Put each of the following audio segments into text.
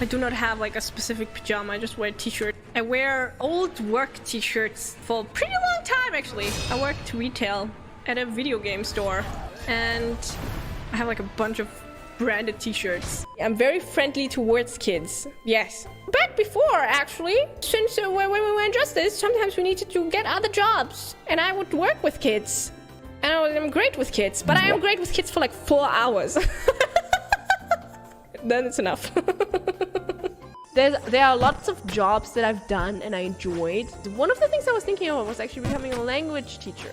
I do not have like a specific pajama, I just wear a t-shirt. I wear old work t-shirts for a pretty long time actually. I worked retail at a video game store and I have like a bunch of branded t-shirts. I'm very friendly towards kids, yes. Back before actually, since when we were in justice, sometimes we needed to get other jobs and I would work with kids. And I'm great with kids, but I am great with kids for like 4 hours. Then it's enough. There are lots of jobs that I've done and I enjoyed. One of the things I was thinking of was actually becoming a language teacher.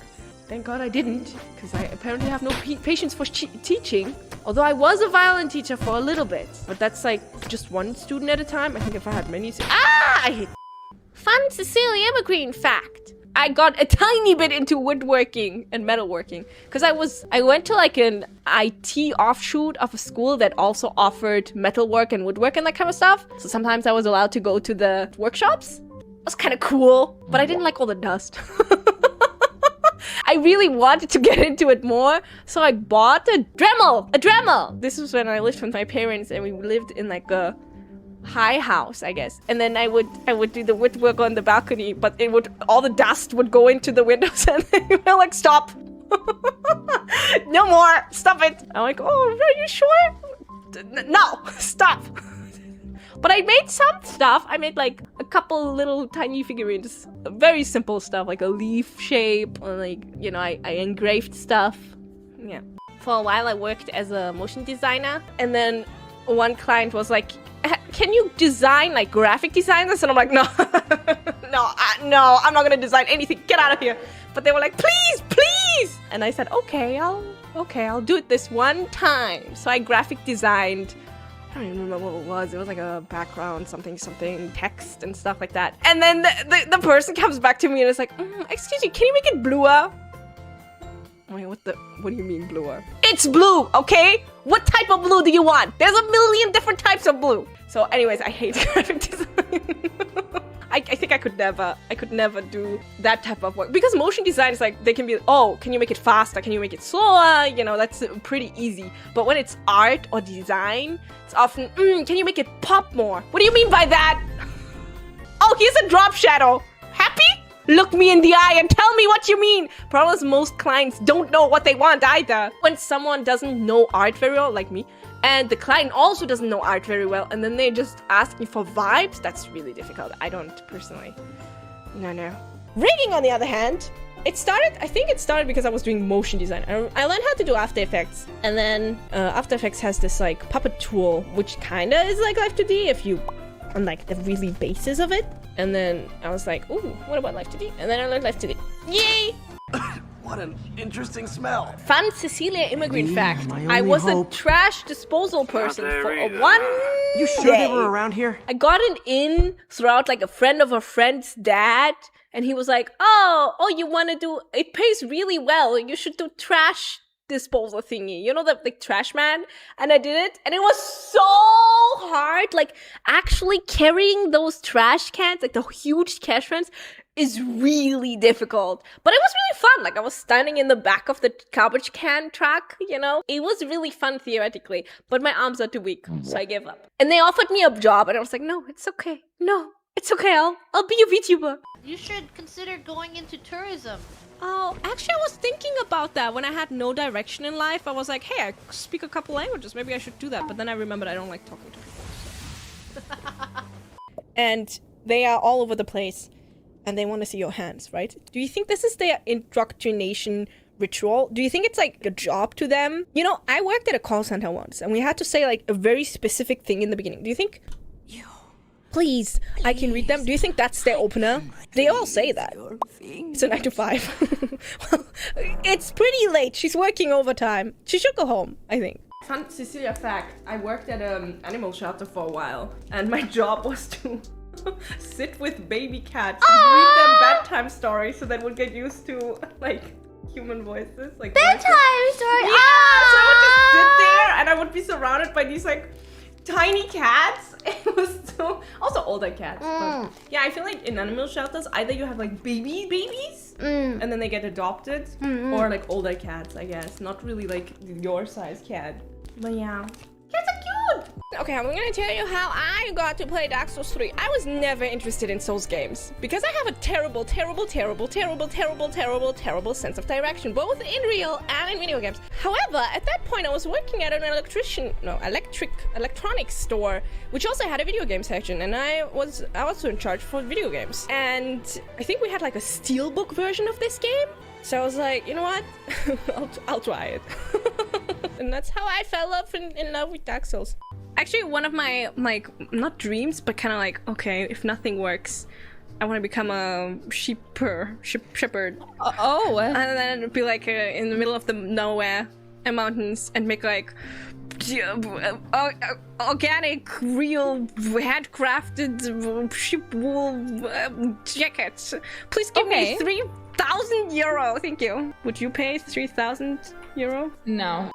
Thank God I didn't, because I apparently have no patience for teaching. Although I was a violin teacher for a little bit, but that's like just one student at a time. I think if I had many... I hate... Fun Cecilia Immergreen fact. I got a tiny bit into woodworking and metalworking because I went to like an IT offshoot of a school that also offered metalwork and woodwork and that kind of stuff. So sometimes I was allowed to go to the workshops. It was kind of cool, but I didn't like all the dust. I really wanted to get into it more, so I bought a Dremel. This was when I lived with my parents and we lived in like a high house, I guess. And then I would do the woodwork on the balcony, but all the dust would go into the windows and they were like, stop. No more, stop it. I'm like, oh, are you sure? No, stop. But I made some stuff. I made like a couple little tiny figurines, very simple stuff, like a leaf shape, or like, you know, I engraved stuff. Yeah. For a while I worked as a motion designer, and then one client was like, can you design like graphic designers? And I'm like, no, no, I'm not gonna design anything. Get out of here. But they were like, please, please. And I said, okay, I'll do it this one time. So I graphic designed, I don't even remember what it was. It was like a background, something, text and stuff like that. And then the person comes back to me and is like, excuse me, can you make it bluer? Wait, what do you mean bluer? It's blue, okay? What type of blue do you want? There's a million different types of blue. So anyways, I hate graphic design. I think I could never do that type of work. Because motion design is like, they can be, oh, can you make it faster? Can you make it slower? You know, that's pretty easy. But when it's art or design, it's often, can you make it pop more? What do you mean by that? Oh, here's a drop shadow. Happy? Look me in the eye and tell me what you mean. Problem is most clients don't know what they want either. When someone doesn't know art very well, like me, and the client also doesn't know art very well, and then they just ask me for vibes, that's really difficult. I don't personally. No. Rigging, on the other hand, I think it started because I was doing motion design. I learned how to do After Effects, and then After Effects has this like puppet tool, which kinda is like Live 2D if you on like the really basis of it. And then I was like, ooh, what about Live 2D? And then I learned Live 2D. Yay! What an interesting smell. Fun Cecilia Immergreen fact. I was a trash disposal person for one You sure day. they were around here? I got an in throughout like a friend of a friend's dad. And he was like, oh, you want to do, it pays really well. You should do trash disposal thingy. You know, the trash man? And I did it. And it was so hard. Like actually carrying those trash cans, like the huge trash cans, is really difficult. But it was really fun. Like I was standing in the back of the garbage can truck, you know? It was really fun theoretically, but my arms are too weak, so I gave up. And they offered me a job and I was like, no, it's okay. No, it's okay. I'll be a VTuber. You should consider going into tourism. Oh, actually I was thinking about that when I had no direction in life. I was like, hey, I speak a couple languages. Maybe I should do that. But then I remembered I don't like talking to people. So. And they are all over the place. And they want to see your hands, right? Do you think this is their indoctrination ritual? Do you think it's like a job to them? You know, I worked at a call center once and we had to say like a very specific thing in the beginning. Do you think, please, I can read them? Do you think that's their opener? They all say that. It's a 9 to 5. Well, it's pretty late. She's working overtime. She should go home, I think. Fun Cecilia fact. I worked at an animal shelter for a while and my job was to sit with baby cats and read them bedtime stories so that would get used to like human voices, like Bedtime story. Yeah, so I would just sit there and I would be surrounded by these like tiny cats. It was so also older cats. But yeah, I feel like in animal shelters either you have like babies and then they get adopted, or like older cats, I guess. Not really like your size cat. But yeah. Cats are cute! Okay, I'm gonna tell you how I got to play Dark Souls 3. I was never interested in Souls games because I have a terrible sense of direction, both in real and in video games. However, at that point I was working at an electronics store, which also had a video game section, and I was also in charge for video games. And I think we had like a steelbook version of this game. So I was like, you know what? I'll try it. And that's how I fell in love with Dark Souls. Actually, one of my, like, not dreams, but kind of like, okay, if nothing works, I want to become a shepherd. And then be like in the middle of the nowhere and mountains and make like organic, real, handcrafted sheep wool jackets. Please give me 3,000 euro. Thank you. Would you pay 3,000 euro? No.